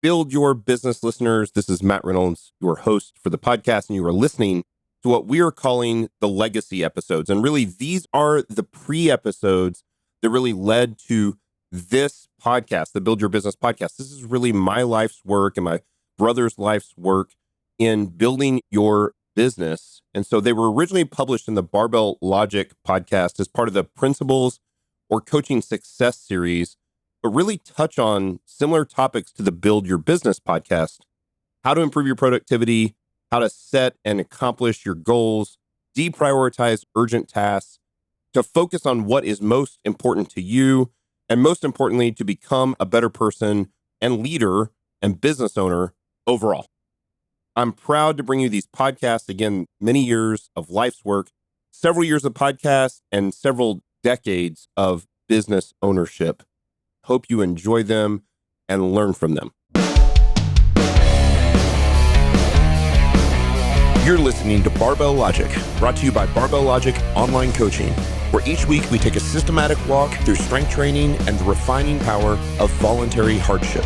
Build Your Business listeners. This is Matt Reynolds, your host for the podcast, and you are listening to what we are calling the legacy episodes. And really, these are the pre-episodes that really led to this podcast, the Build Your Business podcast. This is really my life's work and my brother's life's work in building your business. And so they were originally published in the Barbell Logic podcast as part of the Principles or Coaching Success series, but really touch on similar topics to the Build Your Business podcast: how to improve your productivity, how to set and accomplish your goals, deprioritize urgent tasks, to focus on what is most important to you, and most importantly, to become a better person and leader and business owner overall. I'm proud to bring you these podcasts. Again, many years of life's work, several years of podcasts, and several decades of business ownership. Hope you enjoy them and learn from them. You're listening to Barbell Logic, brought to you by Barbell Logic Online Coaching, where each week we take a systematic walk through strength training and the refining power of voluntary hardship.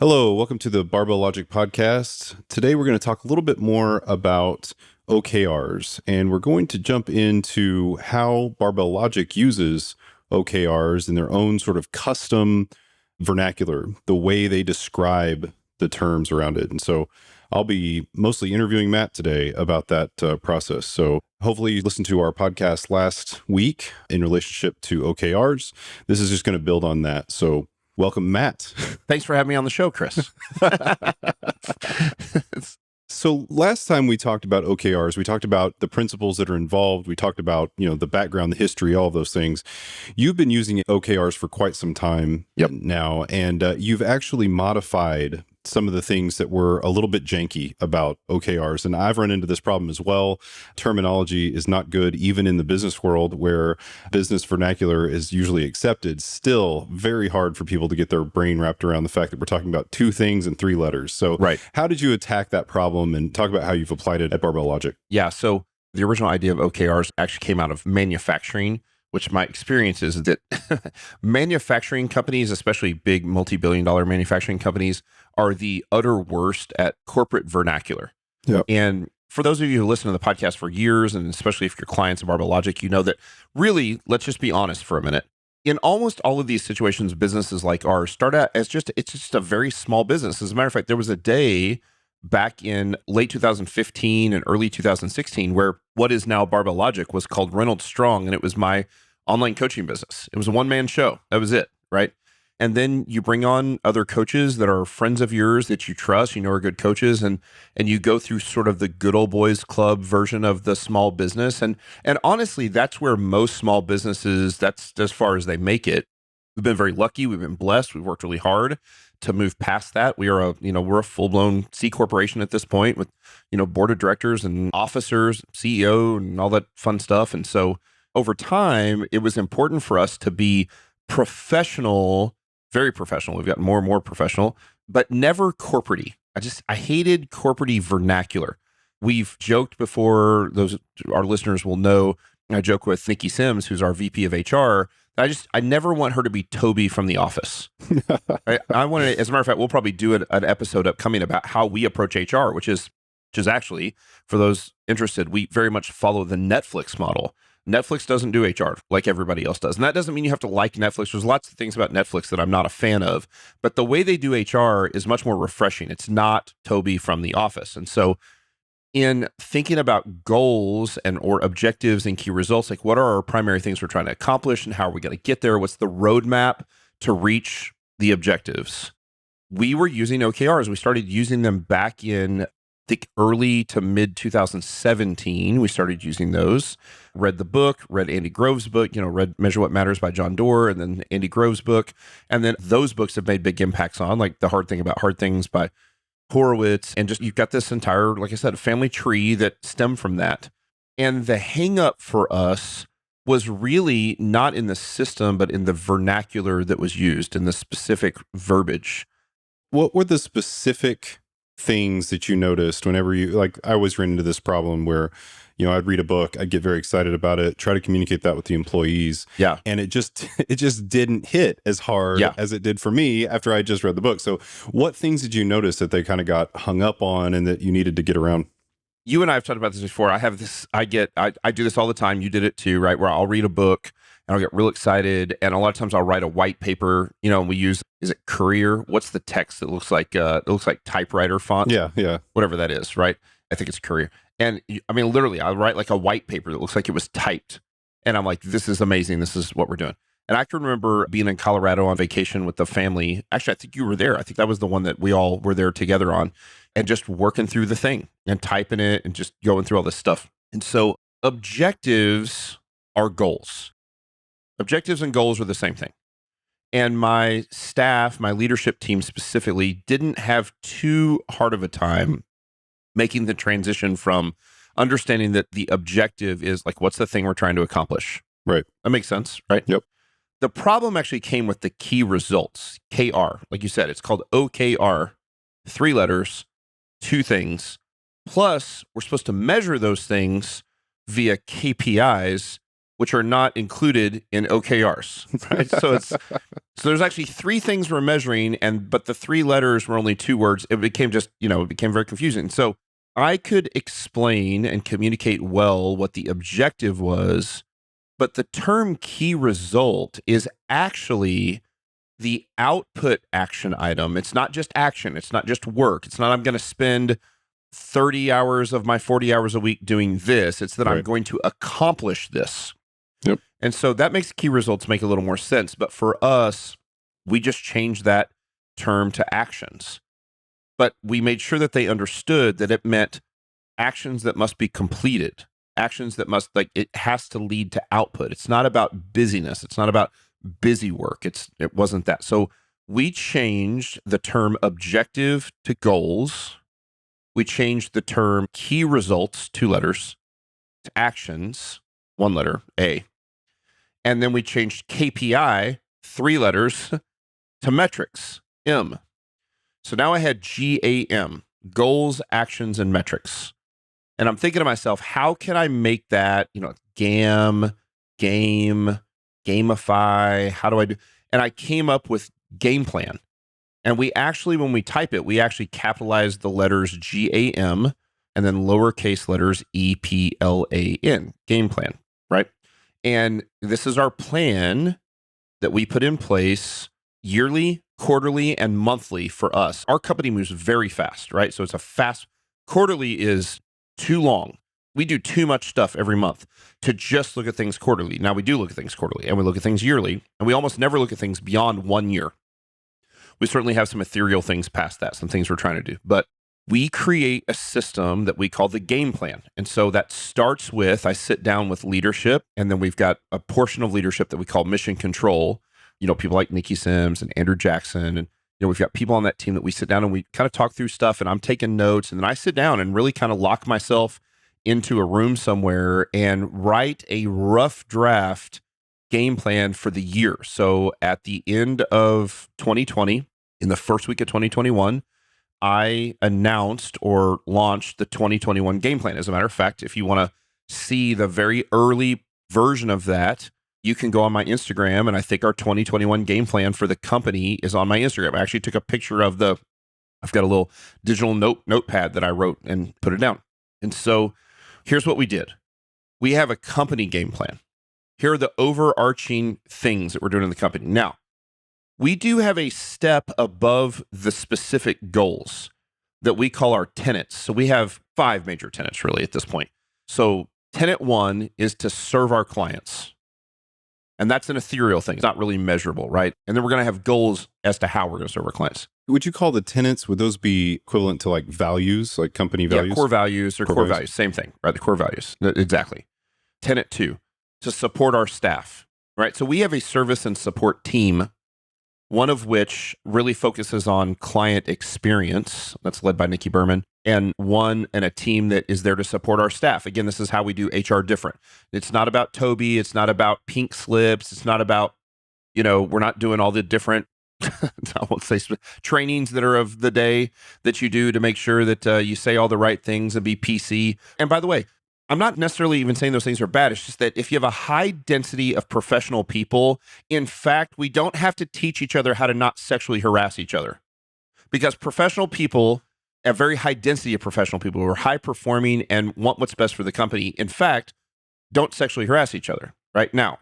Hello, welcome to the Barbell Logic podcast. Today we're going to talk a little bit more about OKRs, and we're going to jump into how Barbell Logic uses OKRs in their own sort of custom vernacular, the way they describe the terms around it. And so I'll be mostly interviewing Matt today about that process. So hopefully you listened to our podcast last week in relationship to OKRs. This is just going to build on that. So welcome, Matt. Thanks for having me on the show, Chris. So last time we talked about OKRs, we talked about the principles that are involved. We talked about, the background, the history, all of those things. You've been using OKRs for quite some time now, and you've actually modified some of the things that were a little bit janky about OKRs. And I've run into this problem as well. Terminology is not good, even in the business world where business vernacular is usually accepted. Still very hard for people to get their brain wrapped around the fact that we're talking about two things and three letters. So How did you attack that problem, and talk about how you've applied it at Barbell Logic? Yeah, so the original idea of OKRs actually came out of manufacturing, which my experience is that manufacturing companies, especially big multi-billion-dollar manufacturing companies, are the utter worst at corporate vernacular. Yep. And for those of you who listen to the podcast for years, and especially if you're clients of Barbell Logic, you know that really, let's just be honest for a minute. In almost all of these situations, businesses like ours start out as it's just a very small business. As a matter of fact, there was a day back in late 2015 and early 2016 where what is now Barbell Logic was called Reynolds Strong, and it was my online coaching business. It was a one-man show. That was it, right? And then you bring on other coaches that are friends of yours that you trust, are good coaches, and you go through sort of the good old boys club version of the small business. And honestly, that's where most small businesses, that's as far as they make it. We've been very lucky. We've been blessed. We've worked really hard to move past that. We are we're a full-blown C corporation at this point with, board of directors and officers, CEO, and all that fun stuff. And so over time, it was important for us to be professional, very professional. We've gotten more and more professional, but never corporate-y. I hated corporate-y vernacular. We've joked before, our listeners will know, I joke with Nikki Sims, who's our VP of HR. I never want her to be Toby from The Office. I want to, as a matter of fact, we'll probably do an episode upcoming about how we approach HR, which is actually, for those interested, we very much follow the Netflix model. Netflix doesn't do HR like everybody else does. And that doesn't mean you have to like Netflix. There's lots of things about Netflix that I'm not a fan of, but the way they do HR is much more refreshing. It's not Toby from The Office. And so in thinking about goals or objectives and key results, like what are our primary things we're trying to accomplish and how are we going to get there? What's the roadmap to reach the objectives? We were using OKRs. We started using them back in, I think, early to mid 2017. We started using those. Read the book, read Andy Grove's book, read Measure What Matters by John Doerr, and then Andy Grove's book. And then those books have made big impacts on, like The Hard Thing About Hard Things by Horowitz. And just, you've got this entire, like I said, family tree that stemmed from that. And the hang up for us was really not in the system, but in the vernacular that was used, in the specific verbiage. What were the specific things that you noticed whenever you, like, I always ran into this problem where, I'd read a book, I'd get very excited about it, try to communicate that with the employees. Yeah. And it just it just didn't hit as hard as it did for me after I just read the book. So what things did you notice that they kind of got hung up on and that you needed to get around? You and I have talked about this before. I have this, I do this all the time. You did it too, right? Where I'll read a book and I'll get real excited. And a lot of times I'll write a white paper, and we use, is it Courier? What's the text that looks like, it looks like typewriter font? Yeah. Whatever that is, right? I think it's Courier. And I mean, literally, I'll write like a white paper that looks like it was typed. And I'm like, this is amazing. This is what we're doing. And I can remember being in Colorado on vacation with the family. Actually, I think you were there. I think that was the one that we all were there together on, and just working through the thing and typing it and just going through all this stuff. And so objectives are goals. Objectives and goals are the same thing. And my staff, my leadership team specifically, didn't have too hard of a time making the transition from understanding that the objective is like, what's the thing we're trying to accomplish? Right. That makes sense, right? Yep. The problem actually came with the key results, KR. Like you said, it's called OKR, 3 letters, 2 things. Plus, we're supposed to measure those things via KPIs, which are not included in OKRs, right? So there's actually 3 things we're measuring, but the 3 letters were only 2 words. It became just, it became very confusing. So I could explain and communicate well what the objective was, but the term key result is actually the output action item. It's not just action. It's not just work. It's not, I'm going to spend 30 hours of my 40 hours a week doing this. It's that I'm going to accomplish this. Yep. And so that makes key results make a little more sense. But for us, we just changed that term to actions. But we made sure that they understood that it meant actions that must be completed, actions that must, like, it has to lead to output. It's not about busyness. It's not about busy work. It wasn't that. So we changed the term objective to goals. We changed the term key results, 2 letters, to actions, 1 letter, A. And then we changed KPI, 3 letters, to metrics, M. So now I had GAM, goals, actions, and metrics. And I'm thinking to myself, how can I make that, game, gamify? How do I do? And I came up with game plan. And we actually, when we type it, we actually capitalize the letters GAM and then lowercase letters EPLAN, game plan, right? And this is our plan that we put in place yearly, quarterly, and monthly for us. Our company moves very fast, right? So it's a fast, quarterly is too long. We do too much stuff every month to just look at things quarterly. Now we do look at things quarterly and we look at things yearly, and we almost never look at things beyond 1 year. We certainly have some ethereal things past that, some things we're trying to do, but we create a system that we call the game plan. And so that starts with, I sit down with leadership, and then we've got a portion of leadership that we call mission control. People like Nikki Sims and Andrew Jackson. And, we've got people on that team that we sit down and we kind of talk through stuff, and I'm taking notes. And then I sit down and really kind of lock myself into a room somewhere and write a rough draft game plan for the year. So at the end of 2020, in the first week of 2021, I announced or launched the 2021 game plan. As a matter of fact, if you want to see the very early version of that, you can go on my Instagram, and I think our 2021 game plan for the company is on my Instagram. I actually took a picture of I've got a little digital notepad that I wrote and put it down. And so here's what we did. We have a company game plan. Here are the overarching things that we're doing in the company. Now, we do have a step above the specific goals that we call our tenets. So we have 5 major tenets really at this point. So tenet 1 is to serve our clients. And that's an ethereal thing. It's not really measurable, right? And then we're going to have goals as to how we're going to serve our clients. Would you call the tenets, would those be equivalent to like values, like company values? Yeah, core values or core values. Same thing, right? The core values. Exactly. Tenet 2, to support our staff, right? So we have a service and support team, one of which really focuses on client experience. That's led by Nikki Berman. And a team that is there to support our staff. Again, this is how we do HR different. It's not about Toby. It's not about pink slips. It's not about, we're not doing all the different I won't say trainings that are of the day that you do to make sure that you say all the right things and be PC. And by the way, I'm not necessarily even saying those things are bad. It's just that if you have a high density of professional people, in fact, we don't have to teach each other how to not sexually harass each other, because professional people, a very high density of professional people who are high performing and want what's best for the company, in fact, don't sexually harass each other. Right now,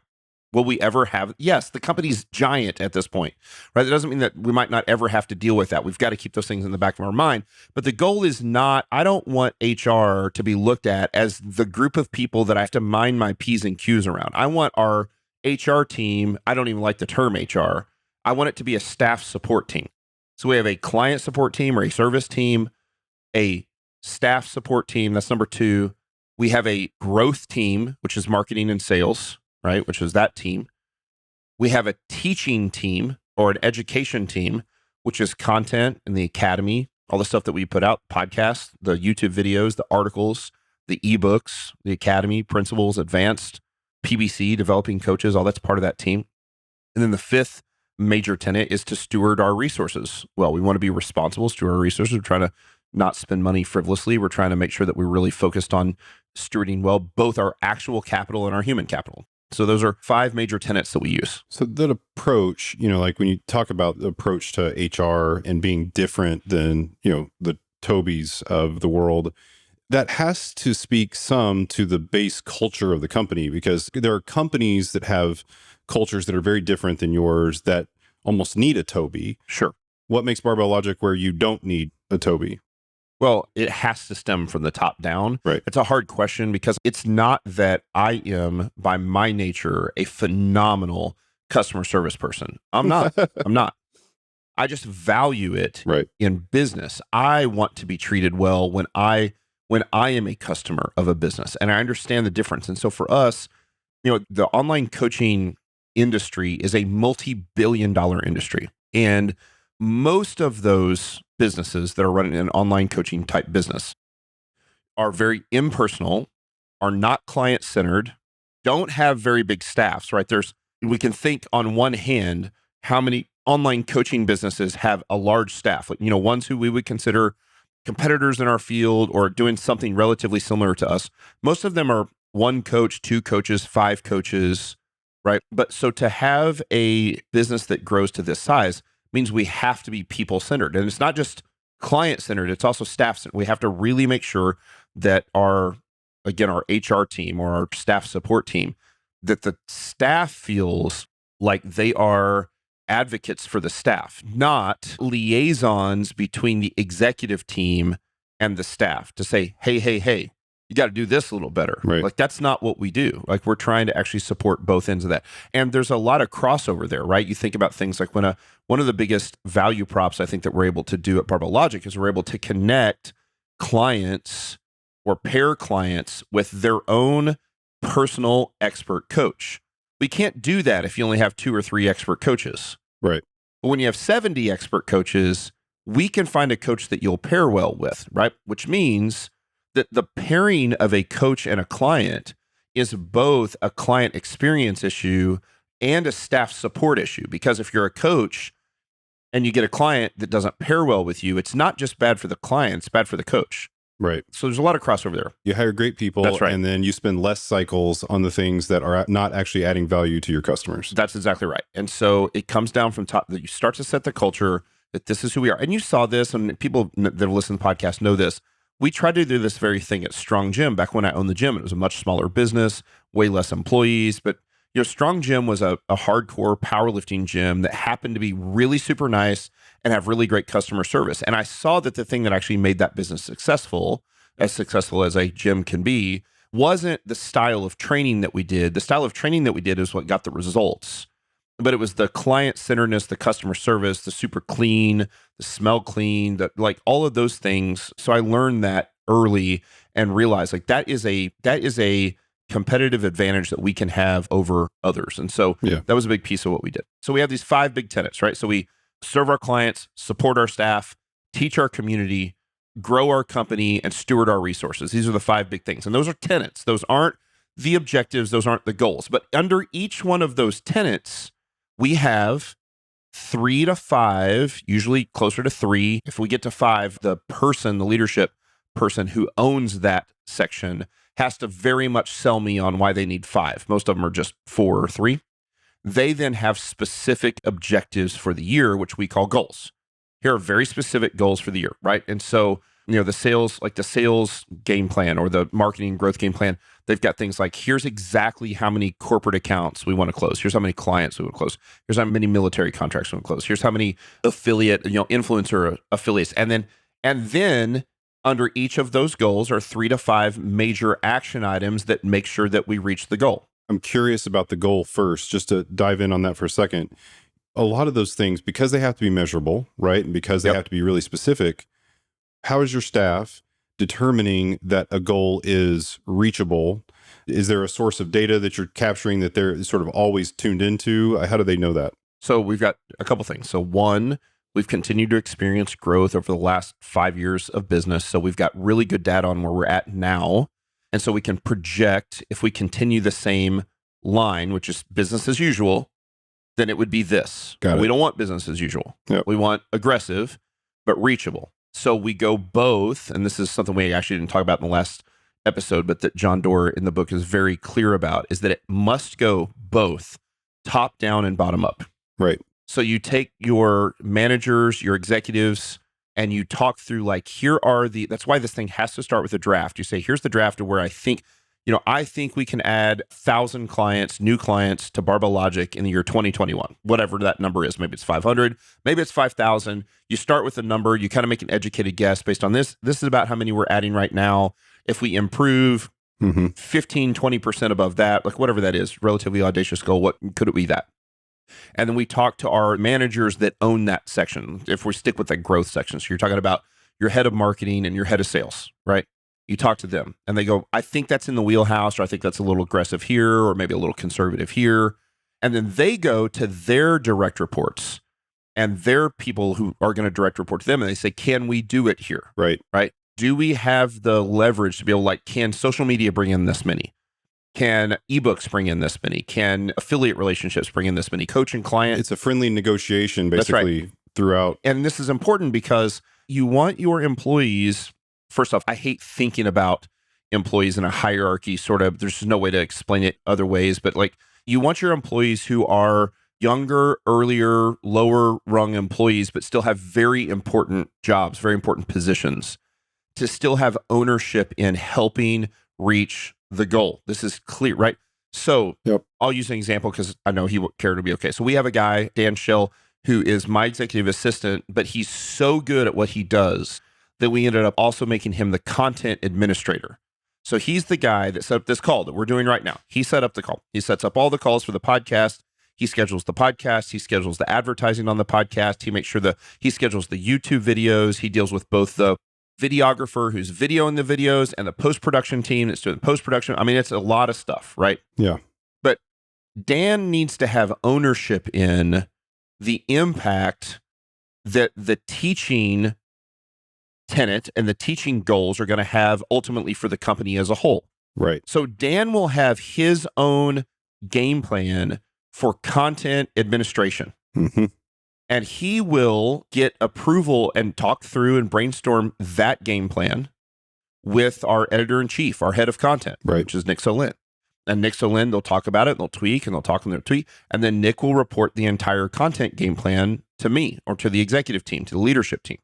will we ever have? Yes, the company's giant at this point, right? That doesn't mean that we might not ever have to deal with that. We've got to keep those things in the back of our mind. But the goal is not, I don't want HR to be looked at as the group of people that I have to mind my P's and Q's around. I want our HR team, I don't even like the term HR, I want it to be a staff support team. So we have a client support team or a service team, a staff support team. That's number two. We have a growth team, which is marketing and sales, right? Which is that team. We have a teaching team or an education team, which is content and the academy, all the stuff that we put out, podcasts, the YouTube videos, the articles, the ebooks, the academy, principles, advanced, PBC, developing coaches, all that's part of that team. And then the fifth major tenet is to steward our resources. Well, we want to be responsible, steward our resources. We're trying to not spend money frivolously. We're trying to make sure that we're really focused on stewarding well both our actual capital and our human capital. So those are 5 major tenets that we use. So that approach, like when you talk about the approach to HR and being different than, the Tobys of the world, that has to speak some to the base culture of the company, because there are companies that have cultures that are very different than yours that almost need a Toby. Sure. What makes Barbell Logic where you don't need a Toby? Well, it has to stem from the top down. Right. It's a hard question because it's not that I am, by my nature, a phenomenal customer service person. I'm not. I'm not. I just value it in business. I want to be treated well when I am a customer of a business, and I understand the difference. And so for us, the online coaching industry is a multi-billion-dollar industry, and most of those businesses that are running an online coaching type business are very impersonal, are not client-centered, don't have very big staffs, right? We can think on one hand how many online coaching businesses have a large staff, like, ones who we would consider competitors in our field or doing something relatively similar to us. Most of them are 1 coach, 2 coaches, 5 coaches, right? But so to have a business that grows to this size means we have to be people-centered. And it's not just client-centered, it's also staff-centered. We have to really make sure that our HR team or our staff support team, that the staff feels like they are advocates for the staff, not liaisons between the executive team and the staff to say, hey, you got to do this a little better. Right. Like, that's not what we do. Like, we're trying to actually support both ends of that. And there's a lot of crossover there, right? You think about things like one of the biggest value props I think that we're able to do at Barbell Logic is we're able to connect clients or pair clients with their own personal expert coach. We can't do that if you only have 2 or 3 expert coaches. Right. But when you have 70 expert coaches, we can find a coach that you'll pair well with, right? Which means that the pairing of a coach and a client is both a client experience issue and a staff support issue. Because if you're a coach and you get a client that doesn't pair well with you, it's not just bad for the client, it's bad for the coach. Right. So there's a lot of crossover there. You hire great people. That's right. And then you spend less cycles on the things that are not actually adding value to your customers. That's exactly right. And so it comes down from top that you start to set the culture that this is who we are. And you saw this, and people that have listened to the podcast know this. We tried to do this very thing at Strong Gym back when I owned the gym. It was a much smaller business, way less employees. But Strong Gym was a hardcore powerlifting gym that happened to be really super nice and have really great customer service. And I saw that the thing that actually made that business successful as a gym can be, wasn't the style of training that we did. The style of training that we did is what got the results. But it was the client-centeredness, the customer service, the super clean, the smell clean, like all of those things. So I learned that early and realized like that is a competitive advantage that we can have over others. And so that was a big piece of what we did. So we have these 5 big tenets, right? So we serve our clients, support our staff, teach our community, grow our company, and steward our resources. These are the 5 big things. And those are tenets. Those aren't the objectives. Those aren't the goals. But under each one of those tenets, we have 3 to 5, usually closer to 3. If we get to 5, the leadership person who owns that section has to very much sell me on why they need 5. Most of them are just 4 or 3. They then have specific objectives for the year, which we call goals. Here are very specific goals for the year, right? And so, the sales game plan or the marketing growth game plan, they've got things like, here's exactly how many corporate accounts we want to close. Here's how many clients we want to close. Here's how many military contracts we want to close. Here's how many influencer affiliates. And then under each of those goals are 3 to 5 major action items that make sure that we reach the goal. I'm curious about the goal first, just to dive in on that for a second. A lot of those things, because they have to be measurable, right? And because they have to be really specific, how is your staff determining that a goal is reachable? Is there a source of data that you're capturing that they're sort of always tuned into? How do they know that? So we've got a couple things. So one, we've continued to experience growth over the last 5 years of business. So we've got really good data on where we're at now. And so we can project, if we continue the same line, which is business as usual, then it would be this. We don't want business as usual. Yep. We want aggressive, but reachable. So we go both, and this is something we actually didn't talk about in the last episode, but that John Doerr in the book is very clear about, is that it must go both top down and bottom up. Right. So you take your managers, your executives, and you talk through that's why this thing has to start with a draft. You say, here's the draft of where I think we can add 1,000 new clients to Barbell Logic in the year 2021, whatever that number is. Maybe it's 500, maybe it's 5,000. You start with a number, you kind of make an educated guess based on this. This is about how many we're adding right now. If we improve 15, 20% above that, like whatever that is, relatively audacious goal, what could it be that? And then we talk to our managers that own that section. If we stick with that growth section, so you're talking about your head of marketing and your head of sales, right? You talk to them and they go, I think that's in the wheelhouse, or I think that's a little aggressive here, or maybe a little conservative here. And then they go to their direct reports and their people who are going to direct report to them. And they say, can we do it here? Right. Right. Do we have the leverage to be able, can social media bring in this many? Can ebooks bring in this many? Can affiliate relationships bring in this many? Coach and client. It's a friendly negotiation basically throughout. And this is important because you want your employees, first off, I hate thinking about employees in a hierarchy there's no way to explain it other ways, but you want your employees who are younger, earlier, lower rung employees, but still have very important jobs, very important positions, to still have ownership in helping reach the goal. This is clear, right? So I'll use an example because I know he would care to be okay. So we have a guy, Dan Schell, who is my executive assistant, but he's so good at what he does that we ended up also making him the content administrator. So he's the guy that set up this call that we're doing right now. He set up the call. He sets up all the calls for the podcast. He schedules the podcast. He schedules the advertising on the podcast. He makes sure he schedules the YouTube videos. He deals with both the videographer who's videoing the videos and the post-production team that's doing the post-production. I mean, it's a lot of stuff, right? Yeah. But Dan needs to have ownership in the impact that the teaching tenet and the teaching goals are going to have ultimately for the company as a whole. Right. So Dan will have his own game plan for content administration. And he will get approval and talk through and brainstorm that game plan with our editor-in-chief, our head of content, which is Nick Solin. And Nick Solin, they'll talk about it, and they'll tweak, and they'll talk and they'll tweak. And then Nick will report the entire content game plan to me or to the executive team, to the leadership team.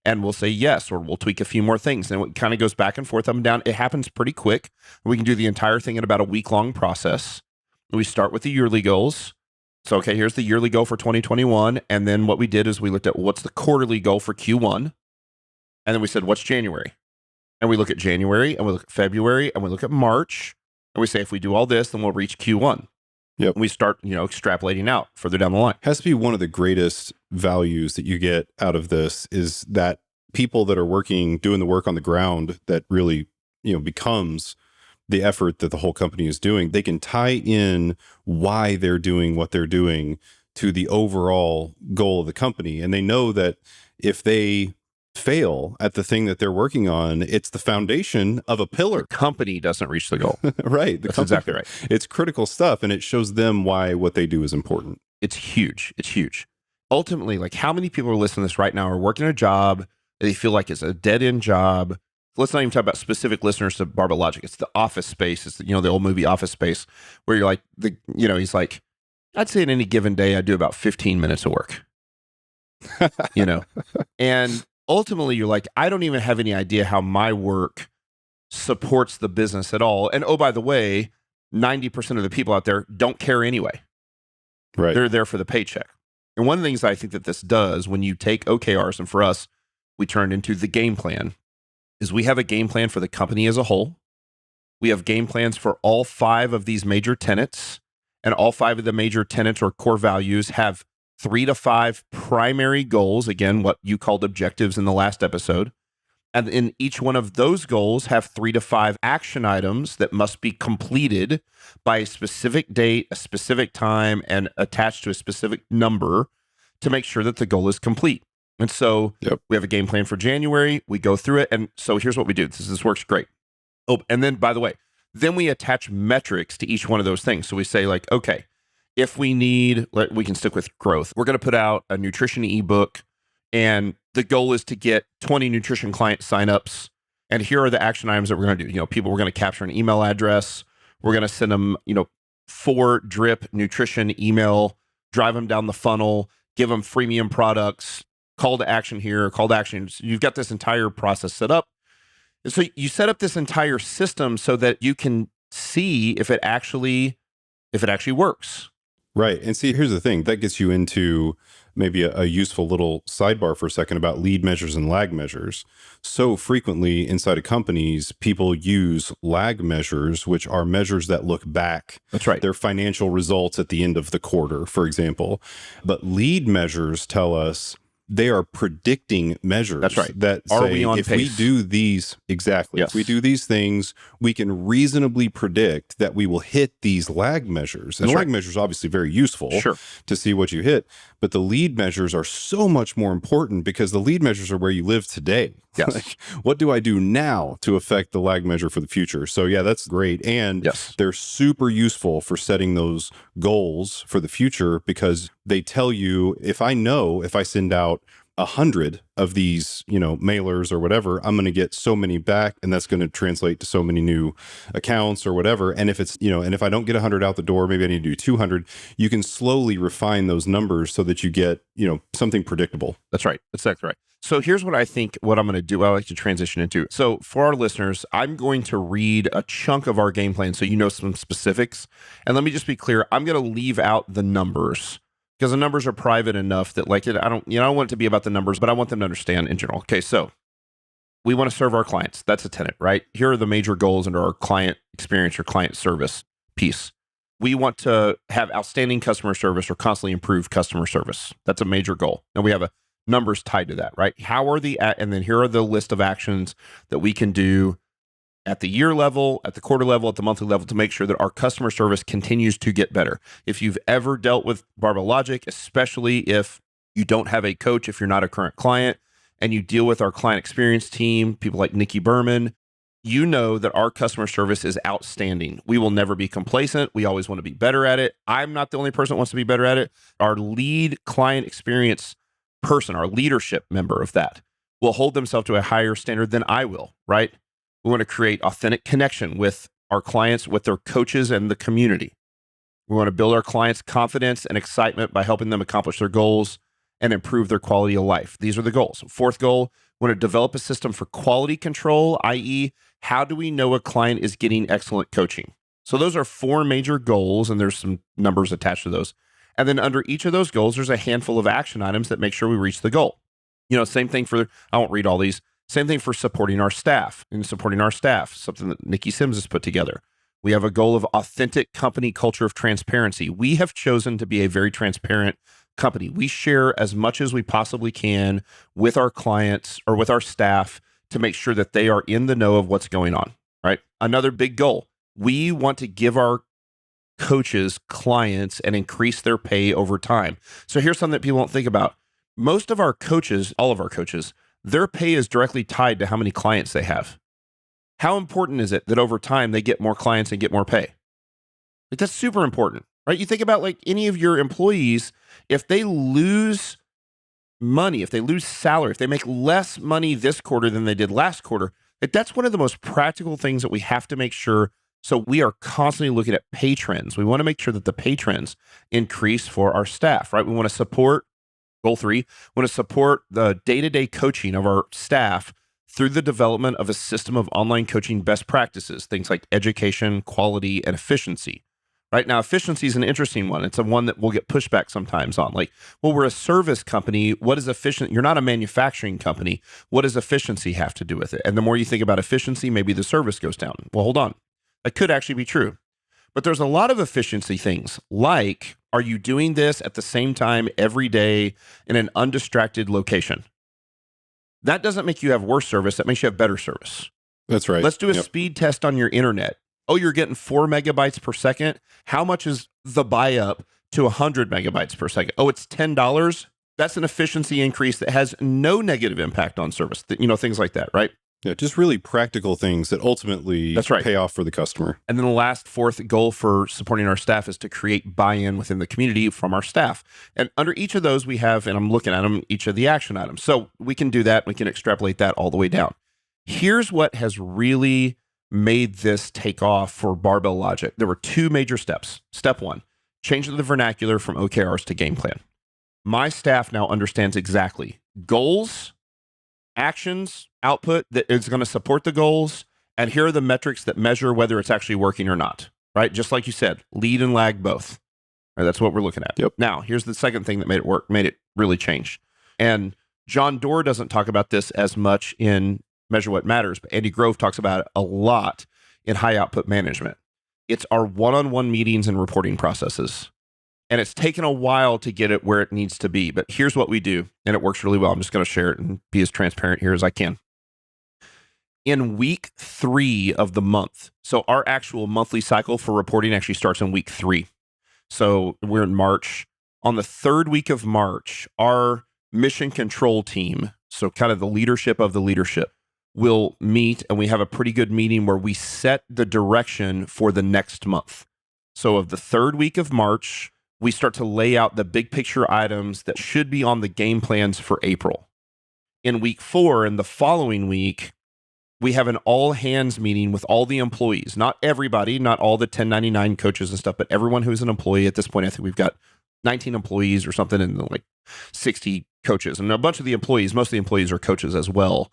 And we'll say yes, or we'll tweak a few more things. And it kind of goes back and forth, up and down. It happens pretty quick. We can do the entire thing in about a week-long process. We start with the yearly goals. So, okay, here's the yearly goal for 2021. And then what we did is we looked at what's the quarterly goal for Q1. And then we said, what's January? And we look at January, and we look at February, and we look at March. And we say, if we do all this, then we'll reach Q1. Yep. And we start, extrapolating out further down the line. Has to be one of the greatest values that you get out of this is that people that are doing the work on the ground that really, becomes the effort that the whole company is doing. They can tie in why they're doing what they're doing to the overall goal of the company. And they know that if they fail at the thing that they're working on, it's the foundation of a pillar. The company doesn't reach the goal. Right. That's exactly right. It's critical stuff, and it shows them why what they do is important. It's huge. It's huge. ultimately, like how many people are listening to this right now are working a job that they feel like it's a dead end job. Let's not even talk about specific listeners to Barbell Logic. It's the Office Space. It's the old movie Office Space, where you're like he's like, I'd say in any given day I do about 15 minutes of work. And ultimately you're like, I don't even have any idea how my work supports the business at all. And oh, by the way, 90% of the people out there don't care anyway. Right. They're there for the paycheck. And one of the things I think that this does when you take OKRs, and for us, we turn into the game plan, is we have a game plan for the company as a whole. We have game plans for all 5 of these major tenets, and all 5 of the major tenets or core values have 3 to 5 primary goals. Again, what you called objectives in the last episode. And in each one of those goals have 3 to 5 action items that must be completed by a specific date, a specific time, and attached to a specific number to make sure that the goal is complete. And so we have a game plan for January. We go through it. And so here's what we do. This works great. Oh, and then by the way, then we attach metrics to each one of those things. So we say like, okay, if we can stick with growth. We're going to put out a nutrition ebook, and the goal is to get 20 nutrition client signups. And here are the action items that we're going to do. We're going to capture an email address. We're going to send them, 4 drip nutrition email, drive them down the funnel, give them freemium products, call to action here, call to action. So you've got this entire process set up. And so you set up this entire system so that you can see if it actually works. Right. And see, here's the thing that gets you into maybe a useful little sidebar for a second about lead measures and lag measures. So frequently inside of companies, people use lag measures, which are measures that look back. That's right. Their financial results at the end of the quarter, for example. But lead measures tell us they are predicting measures. That's right. That are say, we on if pace? we do these, exactly. Yes. If we do these things, we can reasonably predict that we will hit these lag measures. And That's lag right. measures are obviously very useful Sure. to see what you hit. But the lead measures are so much more important because the lead measures are where you live today. Yes. Like, what do I do now to affect the lag measure for the future? So yeah, that's great. And Yes. they're super useful for setting those goals for the future because they tell you, if I send out 100 of these, mailers or whatever, I'm going to get so many back, and that's going to translate to so many new accounts or whatever. And if it's, and if I don't get 100 out the door, maybe I need to do 200. You can slowly refine those numbers so that you get, something predictable. That's right. That's exactly right. So here's what I'm going to do. I like to transition into. So for our listeners, I'm going to read a chunk of our game plan so you know some specifics. And let me just be clear. I'm going to leave out the numbers, because the numbers are private enough that I don't want it to be about the numbers, but I want them to understand in general. Okay, so we want to serve our clients. That's a tenet, right? Here are the major goals under our client experience or client service piece. We want to have outstanding customer service or constantly improve customer service. That's a major goal. And we have numbers tied to that, right? And then here are the list of actions that we can do at the year level, at the quarter level, at the monthly level to make sure that our customer service continues to get better. If you've ever dealt with Barbell Logic, especially if you don't have a coach, if you're not a current client, and you deal with our client experience team, people like Nikki Berman, you know that our customer service is outstanding. We will never be complacent. We always want to be better at it. I'm not the only person that wants to be better at it. Our lead client experience person, our leadership member of that, will hold themselves to a higher standard than I will, right? We want to create authentic connection with our clients, with their coaches, and the community. We want to build our clients' confidence and excitement by helping them accomplish their goals and improve their quality of life. These are the goals. Fourth goal, we want to develop a system for quality control, i.e., how do we know a client is getting excellent coaching? So those are 4 major goals, and there's some numbers attached to those. And then under each of those goals, there's a handful of action items that make sure we reach the goal. Same thing I won't read all these. Same thing for supporting our staff, something that Nikki Sims has put together. We have a goal of authentic company culture of transparency. We have chosen to be a very transparent company. We share as much as we possibly can with our clients or with our staff to make sure that they are in the know of what's going on, right? Another big goal. We want to give our coaches clients and increase their pay over time. So here's something that people don't think about. Most of our coaches, all of our coaches, their pay is directly tied to how many clients they have. How important is it that over time they get more clients and get more pay? That's super important, right? You think about any of your employees, if they lose money, if they lose salary, if they make less money this quarter than they did last quarter, that's one of the most practical things that we have to make sure. So we are constantly looking at pay trends. We want to make sure that the pay trends increase for our staff, right? We want to support goal 3. We want to support the day-to-day coaching of our staff through the development of a system of online coaching best practices, things like education, quality, and efficiency. Right now, efficiency is an interesting one. It's a one that we'll get pushback sometimes on. Like, well, we're a service company. What is efficient? You're not a manufacturing company. What does efficiency have to do with it? And the more you think about efficiency, maybe the service goes down. Well, hold on. That could actually be true. But there's a lot of efficiency things, like, are you doing this at the same time every day in an undistracted location? That doesn't make you have worse service. That makes you have better service. That's right. Let's do a speed test on your internet. Oh, you're getting 4 megabytes per second. How much is the buy up to 100 megabytes per second? Oh, it's $10. That's an efficiency increase that has no negative impact on service. Things like that, right? Yeah, just really practical things that ultimately pay off for the customer. And then the last 4th goal for supporting our staff is to create buy-in within the community from our staff. And under each of those we have, and I'm looking at them, each of the action items. So we can do that. We can extrapolate that all the way down. Here's what has really made this take off for Barbell Logic. There were 2 major steps. Step 1, change the vernacular from OKRs to game plan. My staff now understands exactly goals, actions, output that is going to support the goals, and here are the metrics that measure whether it's actually working or not, right? Just like you said, lead and lag both. Right, that's what we're looking at. Yep. Now, here's the second thing that made it work, made it really change. And John Doerr doesn't talk about this as much in Measure What Matters, but Andy Grove talks about it a lot in high output management. It's our one-on-one meetings and reporting processes. And it's taken a while to get it where it needs to be. But here's what we do, and it works really well. I'm just going to share it and be as transparent here as I can. In week 3 of the month, so our actual monthly cycle for reporting actually starts in week 3. So we're in March. On the 3rd week of March, our mission control team, so kind of the leadership of the leadership, will meet, and we have a pretty good meeting where we set the direction for the next month. So of the 3rd week of March, we start to lay out the big picture items that should be on the game plans for April. In week 4 and the following week, we have an all hands meeting with all the employees, not everybody, not all the 1099 coaches and stuff, but everyone who's an employee. At this point, I think we've got 19 employees or something and like 60 coaches, and a bunch of the employees, most of the employees are coaches as well.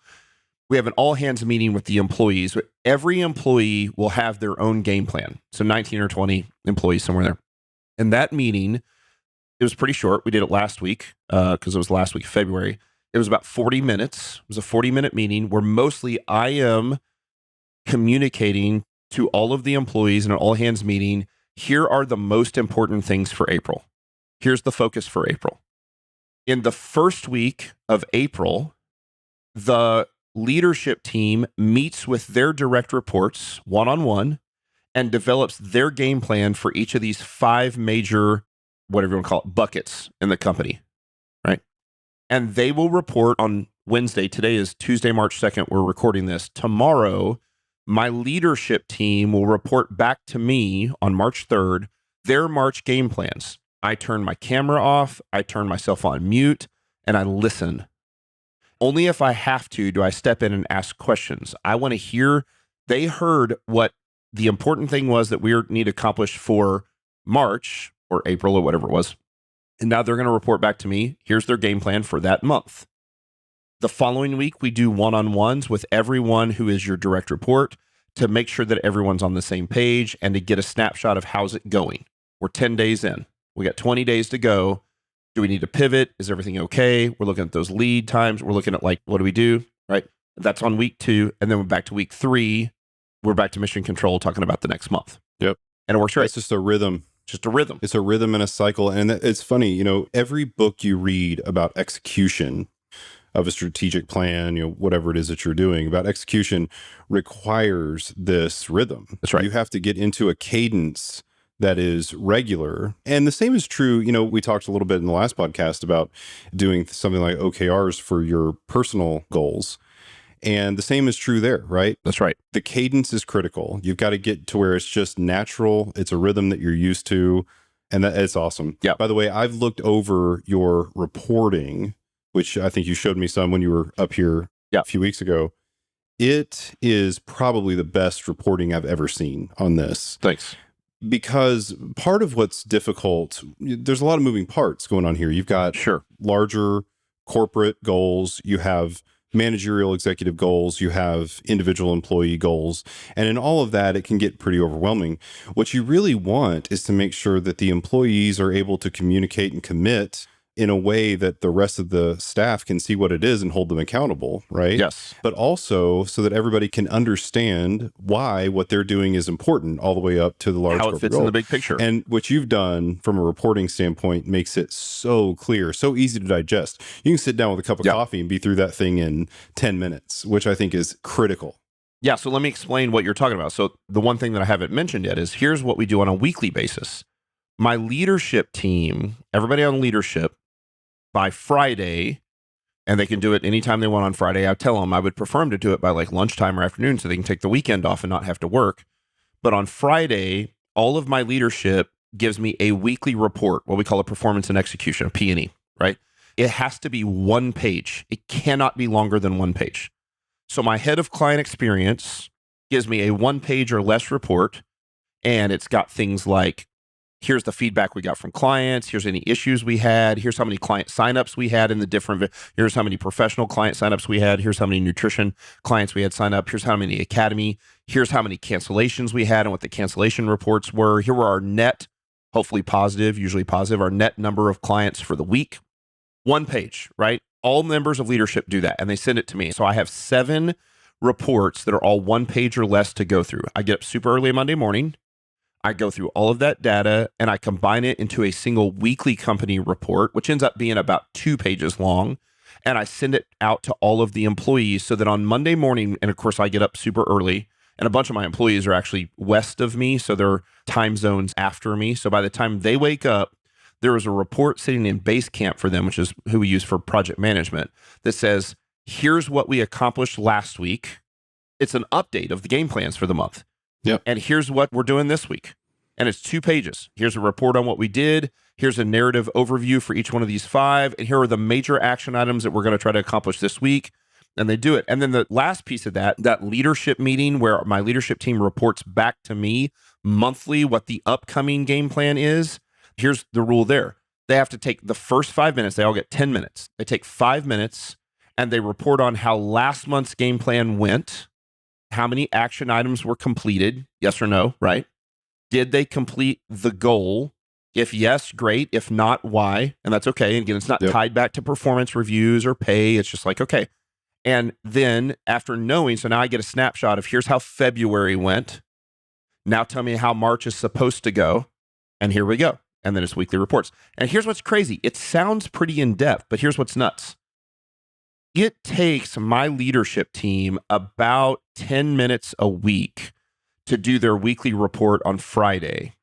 We have an all hands meeting with the employees. Every employee will have their own game plan. So 19 or 20 employees somewhere there. And that meeting, it was pretty short. We did it last week because it was last week, February. It was about 40 minutes. It was a 40-minute meeting where mostly I am communicating to all of the employees in an all hands meeting. Here are the most important things for April. Here's the focus for April. In the first week of April, the leadership team meets with their direct reports one-on-one and develops their game plan for each of these 5 major, whatever you want to call it, buckets in the company, right? And they will report on Wednesday. Today is Tuesday, March 2nd. We're recording this. Tomorrow, my leadership team will report back to me on March 3rd, their March game plans. I turn my camera off, I turn myself on mute, and I listen. Only if I have to do I step in and ask questions. I want to hear, they heard what the important thing was that we need to accomplish for March or April or whatever it was. And now they're going to report back to me. Here's their game plan for that month. The following week, we do one-on-ones with everyone who is your direct report to make sure that everyone's on the same page and to get a snapshot of how's it going. We're 10 days in. We got 20 days to go. Do we need to pivot? Is everything okay? We're looking at those lead times. We're looking at like, what do we do? Right? That's on week 2. And then we're back to week 3. We're back to mission control talking about the next month. Yep. And it works right. It's just a rhythm. Just a rhythm. It's a rhythm and a cycle. And it's funny, every book you read about execution of a strategic plan, whatever it is that you're doing, about execution requires this rhythm. That's right. You have to get into a cadence that is regular. And the same is true, we talked a little bit in the last podcast about doing something like OKRs for your personal goals. And the same is true there, right? That's right. The cadence is critical. You've got to get to where it's just natural. It's a rhythm that you're used to. And that it's awesome. Yeah. By the way, I've looked over your reporting which I think you showed me some when you were up here Yeah. a few weeks ago. It is probably the best reporting I've ever seen on this. Thanks. Because part of what's difficult, there's a lot of moving parts going on here. You've got Sure. larger corporate goals, you have managerial executive goals, you have individual employee goals. And in all of that, it can get pretty overwhelming. What you really want is to make sure that the employees are able to communicate and commit in a way that the rest of the staff can see what it is and hold them accountable, right? Yes. But also so that everybody can understand why what they're doing is important all the way up to the large How it corporate fits goal. in the big picture. And what you've done from a reporting standpoint makes it so clear, so easy to digest. You can sit down with a cup of coffee and be through that thing in 10 minutes, which I think is critical. Yeah, so let me explain what you're talking about. So the one thing that I haven't mentioned yet is here's what we do on a weekly basis. My leadership team, everybody on leadership, by Friday, and they can do it anytime they want on Friday. I tell them I would prefer them to do it by like lunchtime or afternoon so they can take the weekend off and not have to work. But on Friday, all of my leadership gives me a weekly report, what we call a performance and execution, a P&E, right? It has to be one page. It cannot be longer than one page. So my head of client experience gives me a 1 page or less report, and it's got things like, here's the feedback we got from clients. Here's any issues we had. Here's how many client signups we had in the different, here's how many professional client signups we had. Here's how many nutrition clients we had sign up. Here's how many academy. Here's how many cancellations we had and what the cancellation reports were. Here were our net, hopefully positive, usually positive, our net number of clients for the week. 1 page, right? All members of leadership do that and they send it to me. So I have 7 reports that are all 1 page or less to go through. I get up super early Monday morning. I go through all of that data and I combine it into a single weekly company report, which ends up being about 2 pages long. And I send it out to all of the employees so that on Monday morning, and of course I get up super early, and a bunch of my employees are actually west of me, so they're time zones after me. So by the time they wake up, there is a report sitting in base camp for them, which is who we use for project management, that says, here's what we accomplished last week. It's an update of the game plans for the month. Yep. And here's what we're doing this week. And it's 2 pages. Here's a report on what we did. Here's a narrative overview for each one of these 5. And here are the major action items that we're going to try to accomplish this week. And they do it. And then the last piece of that leadership meeting where my leadership team reports back to me monthly what the upcoming game plan is. Here's the rule there. They have to take the first 5 minutes. They all get 10 minutes. They take 5 minutes and they report on how last month's game plan went. How many action items were completed? Yes or no, right? Did they complete the goal? If yes, great. If not, why? And that's okay. And again, it's not tied back to performance reviews or pay. It's just like, okay. And then after knowing, so now I get a snapshot of here's how February went. Now tell me how March is supposed to go. And here we go. And then it's weekly reports. And here's what's crazy. It sounds pretty in-depth, but here's what's nuts. It takes my leadership team about 10 minutes a week to do their weekly report on Friday.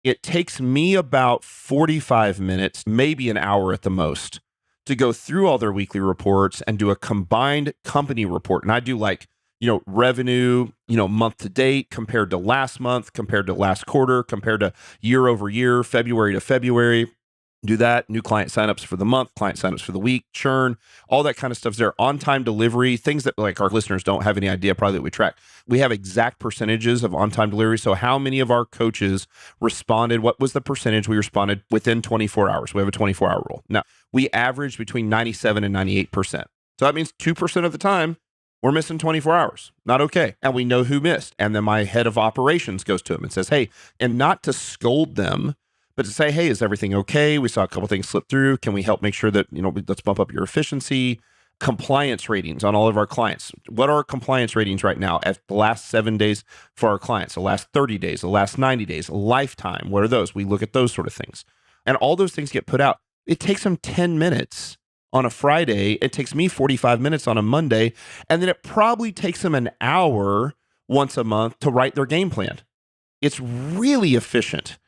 It takes me about 45 minutes, maybe an hour at the most, to go through all their weekly reports and do a combined company report. And I do like, revenue, month to date compared to last month, compared to last quarter, compared to year over year, February to February. Do that. New client signups for the month, client signups for the week, churn, all that kind of stuff's there. On-time delivery, things that like our listeners don't have any idea probably that we track. We have exact percentages of on-time delivery. So how many of our coaches responded? What was the percentage we responded within 24 hours? We have a 24-hour rule. Now, we average between 97 and 98%. So that means 2% of the time, we're missing 24 hours. Not okay. And we know who missed. And then my head of operations goes to them and says, hey, and not to scold them, but to say, hey, is everything okay? We saw a couple things slip through. Can we help make sure that, let's bump up your efficiency? Compliance ratings on all of our clients. What are our compliance ratings right now at the last 7 days for our clients, the last 30 days, the last 90 days, lifetime? What are those? We look at those sort of things. And all those things get put out. It takes them 10 minutes on a Friday. It takes me 45 minutes on a Monday. And then it probably takes them an hour once a month to write their game plan. It's really efficient.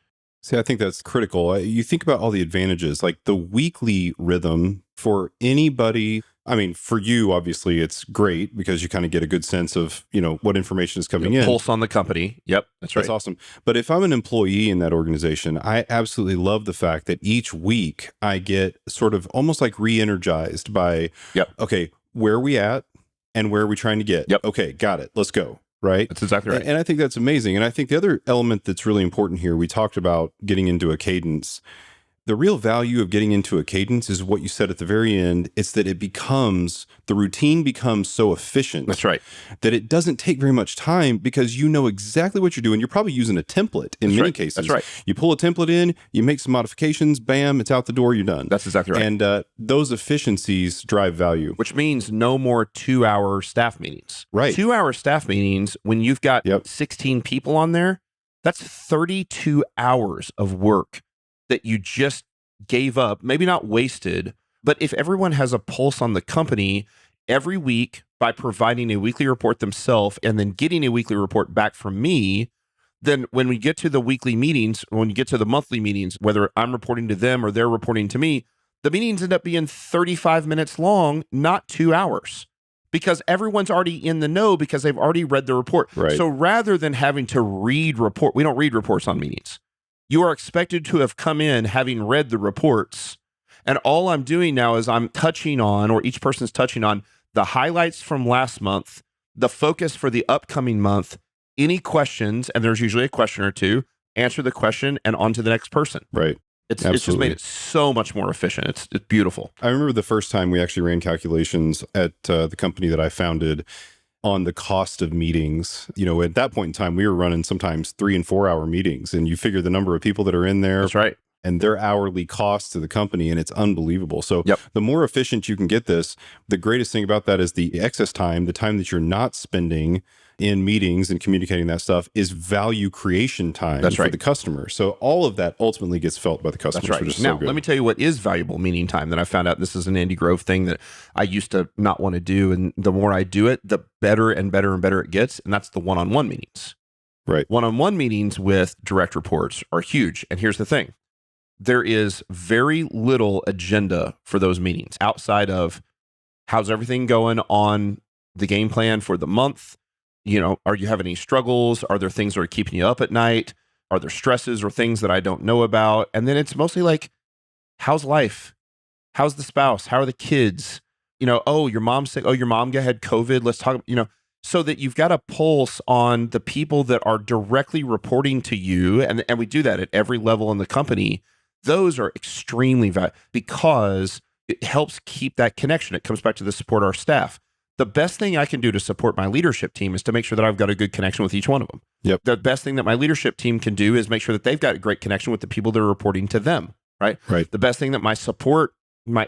See, I think that's critical. You think about all the advantages, like the weekly rhythm for anybody I mean, for you, obviously, it's great because you kind of get a good sense of, what information is coming in. Pulse on the company. Yep, that's right. That's awesome. But if I'm an employee in that organization, I absolutely love the fact that each week I get sort of almost like re-energized by, Yep. okay, where are we at and where are we trying to get? Yep. Okay, got it. Let's go. Right? That's exactly right. And I think that's amazing. And I think the other element that's really important here, we talked about getting into a cadence. The real value of getting into a cadence is what you said at the very end. It's that the routine becomes so efficient. That's right. That it doesn't take very much time because you know exactly what you're doing. You're probably using a template in many cases. That's right. You pull a template in, you make some modifications, bam, it's out the door, you're done. That's exactly right. And those efficiencies drive value. Which means no more 2-hour staff meetings. Right. 2-hour staff meetings, when you've got 16 people on there, that's 32 hours of work that you just gave up, maybe not wasted, but if everyone has a pulse on the company every week by providing a weekly report themselves and then getting a weekly report back from me, then when we get to the weekly meetings, when you get to the monthly meetings, whether I'm reporting to them or they're reporting to me, the meetings end up being 35 minutes long, not 2 hours. Because everyone's already in the know because they've already read the report. Right. So rather than having to read report, we don't read reports on meetings. You are expected to have come in having read the reports. And all I'm doing now is I'm touching on, or each person's touching on, the highlights from last month, the focus for the upcoming month, any questions, and there's usually a question or two, answer the question and on to the next person. Right. It's just made it so much more efficient. It's beautiful. I remember the first time we actually ran calculations at the company that I founded on the cost of meetings. At that point in time, we were running sometimes 3 and 4 hour meetings, and you figure the number of people that are in there. That's right. And their hourly cost to the company, and it's unbelievable. So the more efficient you can get this, the greatest thing about that is the excess time, the time that you're not spending in meetings and communicating that stuff is value creation time for the customer. So all of that ultimately gets felt by the customers. That's right. Which is Now, so good. let me tell you what is valuable meeting time that I found out. This is an Andy Grove thing that I used to not want to do. And the more I do it, the better and better and better it gets. And that's the one-on-one meetings. Right. One-on-one meetings with direct reports are huge. And here's the thing. There is very little agenda for those meetings outside of how's everything going on the game plan for the month. Are you having any struggles? Are there things that are keeping you up at night? Are there stresses or things that I don't know about? And then it's mostly like, how's life? How's the spouse? How are the kids? Oh, your mom's sick. Oh, your mom had COVID. Let's talk, so that you've got a pulse on the people that are directly reporting to you. And we do that at every level in the company. Those are extremely valuable because it helps keep that connection. It comes back to the support our staff. The best thing I can do to support my leadership team is to make sure that I've got a good connection with each one of them. Yep. The best thing that my leadership team can do is make sure that they've got a great connection with the people that are reporting to them, right? Right. The best thing that my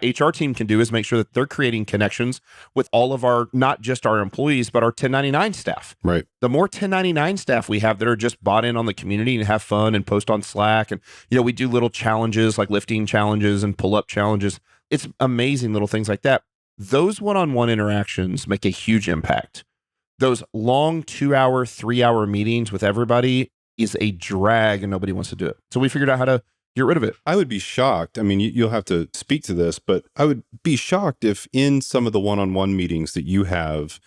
HR team can do is make sure that they're creating connections with all of our, not just our employees, but our 1099 staff. Right. The more 1099 staff we have that are just bought in on the community and have fun and post on Slack. And, we do little challenges like lifting challenges and pull-up challenges. It's amazing little things like that. Those one-on-one interactions make a huge impact. Those long 2-hour, 3-hour meetings with everybody is a drag and nobody wants to do it. So we figured out how to get rid of it. I would be shocked. I mean, you'll have to speak to this, but I would be shocked if in some of the one-on-one meetings that you have,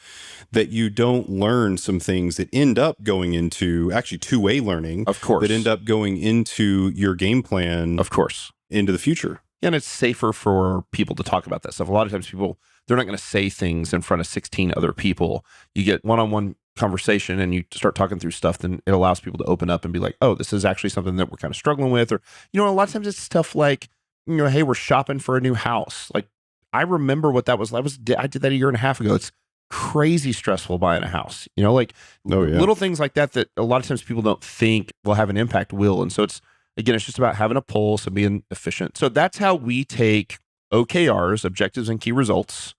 that you don't learn some things that end up going into actually two-way learning. Of course. That end up going into your game plan. Of course. Into the future. And it's safer for people to talk about that stuff. A lot of times they're not going to say things in front of 16 other people. You get one-on-one conversation and you start talking through stuff, then it allows people to open up and be like, oh, this is actually something that we're kind of struggling with. Or, a lot of times it's stuff like, hey, we're shopping for a new house. Like, I remember what that was. I did that a year and a half ago. It's crazy stressful buying a house, little things like that a lot of times people don't think will have an impact will. And so it's just about having a pulse and being efficient. So that's how we take OKRs, objectives and key results,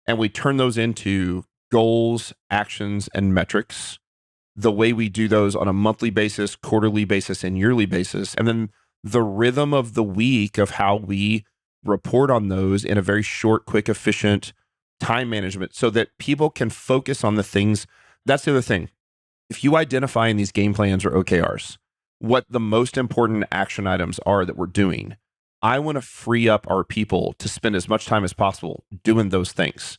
and we turn those into goals, actions, and metrics. The way we do those on a monthly basis, quarterly basis, and yearly basis. And then the rhythm of the week of how we report on those in a very short, quick, efficient time management so that people can focus on the things. That's the other thing. If you identify in these game plans or OKRs what the most important action items are that we're doing, I want to free up our people to spend as much time as possible doing those things.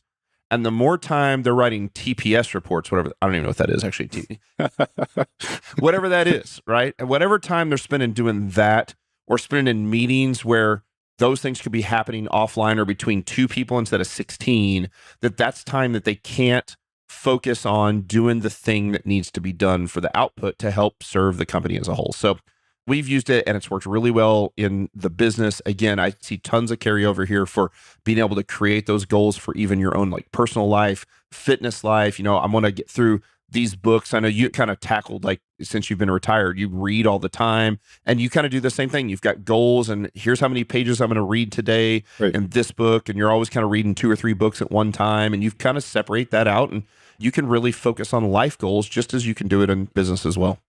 And the more time they're writing TPS reports, whatever, I don't even know what that is actually, whatever that is, right? And whatever time they're spending doing that, or spending in meetings where those things could be happening offline or between two people instead of 16, that's time that they can't focus on doing the thing that needs to be done for the output to help serve the company as a whole. So we've used it and it's worked really well in the business. Again, I see tons of carryover here for being able to create those goals for even your own like personal life, fitness life. I'm going to get through these books. I know you kind of tackled, like, since you've been retired, you read all the time and you kind of do the same thing. You've got goals and here's how many pages I'm going to read today in this book. And you're always kind of reading 2 or 3 books at one time. And you kind of separate that out and you can really focus on life goals just as you can do it in business as well.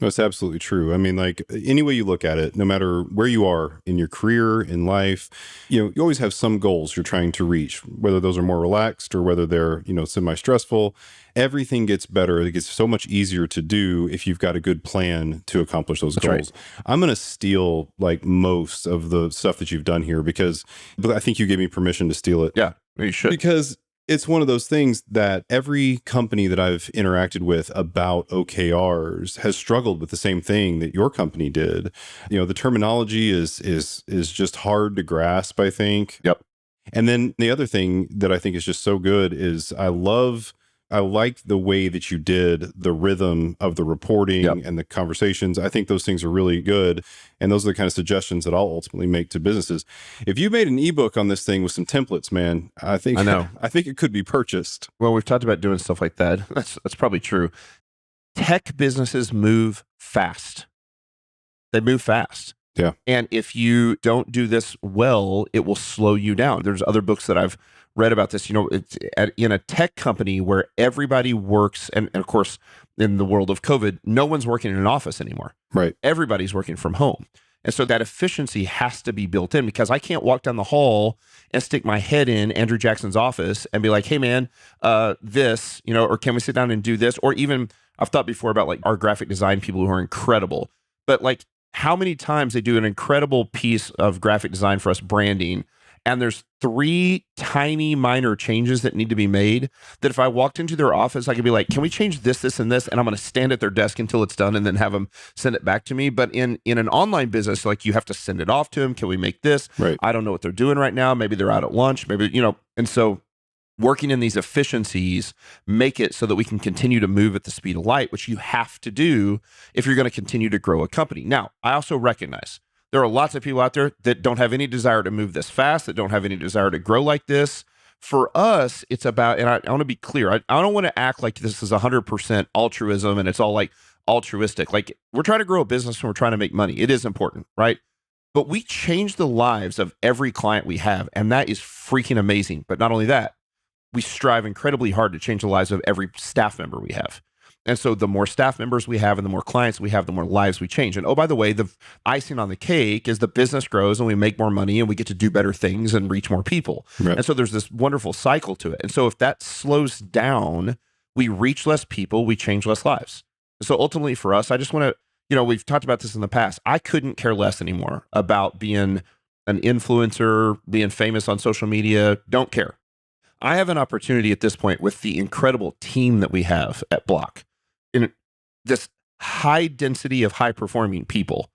That's absolutely true. I mean, like any way you look at it, no matter where you are in your career, in life, you always have some goals you're trying to reach, whether those are more relaxed or whether they're, semi-stressful. Everything gets better. It gets so much easier to do if you've got a good plan to accomplish those goals. Right. I'm going to steal like most of the stuff that you've done here but I think you gave me permission to steal it. Yeah, you should. Because it's one of those things that every company that I've interacted with about OKRs has struggled with the same thing that your company did. The terminology is just hard to grasp, I think. Yep. And then the other thing that I think is just so good is I like the way that you did the rhythm of the reporting and the conversations. I think those things are really good. And those are the kind of suggestions that I'll ultimately make to businesses. If you made an ebook on this thing with some templates, man, I think it could be purchased. Well, we've talked about doing stuff like that. That's probably true. Tech businesses move fast. They move fast. Yeah. And if you don't do this well, it will slow you down. There's other books that I've read about this. It's in a tech company where everybody works, and of course, in the world of COVID, no one's working in an office anymore. Right. Everybody's working from home. And so that efficiency has to be built in, because I can't walk down the hall and stick my head in Andrew Jackson's office and be like, hey man, this, or can we sit down and do this? Or even I've thought before about like our graphic design people who are incredible, but like how many times they do an incredible piece of graphic design for us branding, and there's 3 tiny minor changes that need to be made, that if I walked into their office, I could be like, can we change this, this, and this? And I'm going to stand at their desk until it's done and then have them send it back to me. But in an online business, like, you have to send it off to them. Can we make this? Right. I don't know what they're doing right now. Maybe they're out at lunch, maybe, and so working in these efficiencies make it so that we can continue to move at the speed of light, which you have to do if you're going to continue to grow a company. Now, I also recognize there are lots of people out there that don't have any desire to move this fast, that don't have any desire to grow like this. For us, it's about, and I want to be clear, I don't want to act like this is 100% altruism and it's all like altruistic. Like, we're trying to grow a business and we're trying to make money. It is important, right? But we change the lives of every client we have, and that is freaking amazing. But not only that, we strive incredibly hard to change the lives of every staff member we have. And so the more staff members we have and the more clients we have, the more lives we change. And oh, by the way, the icing on the cake is the business grows and we make more money and we get to do better things and reach more people. Right. And so there's this wonderful cycle to it. And so if that slows down, we reach less people, we change less lives. So ultimately for us, I just want to, we've talked about this in the past. I couldn't care less anymore about being an influencer, being famous on social media. Don't care. I have an opportunity at this point with the incredible team that we have at Block, in this high density of high performing people,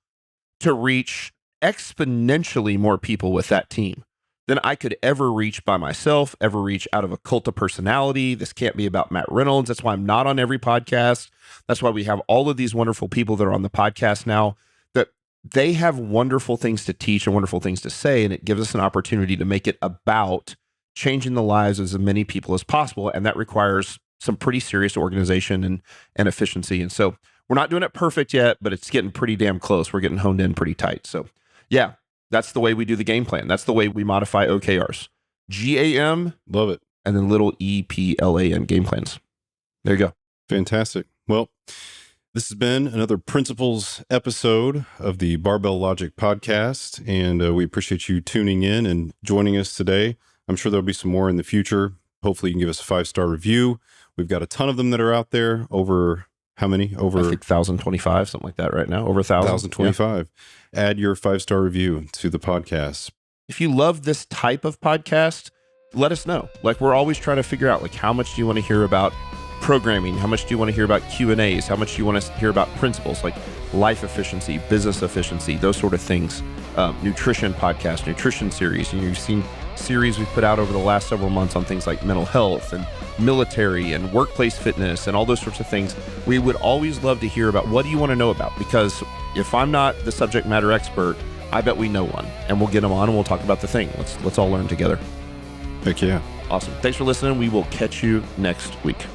to reach exponentially more people with that team than I could ever reach by myself, ever reach out of a cult of personality. This can't be about Matt Reynolds. That's why I'm not on every podcast. That's why we have all of these wonderful people that are on the podcast now, that they have wonderful things to teach and wonderful things to say. And it gives us an opportunity to make it about changing the lives of as many people as possible. And that requires some pretty serious organization and efficiency. And so we're not doing it perfect yet, but it's getting pretty damn close. We're getting honed in pretty tight. So yeah, that's the way we do the game plan. That's the way we modify OKRs. GAM. Love it. And then little EPLAN game plans. There you go. Fantastic. Well, this has been another Principles episode of the Barbell Logic podcast. And we appreciate you tuning in and joining us today. I'm sure there'll be some more in the future. Hopefully you can give us a 5-star review. We've got a ton of them that are out there, over How many? I Over think 1,025, something like that right now. Over 1,000. 1,025. Add your 5-star review to the podcast. If you love this type of podcast, let us know. Like, we're always trying to figure out, like, how much do you want to hear about programming? How much do you want to hear about Q&As? How much do you want to hear about principles like life efficiency, business efficiency, those sort of things? Nutrition podcast, nutrition series. And you've seen series we've put out over the last several months on things like mental health and military and workplace fitness and all those sorts of things. We would always love to hear about, what do you want to know about? Because if I'm not the subject matter expert, I bet we know one, and we'll get them on and we'll talk about the thing. Let's all learn together. Heck yeah. Awesome. Thanks for listening. We will catch you next week.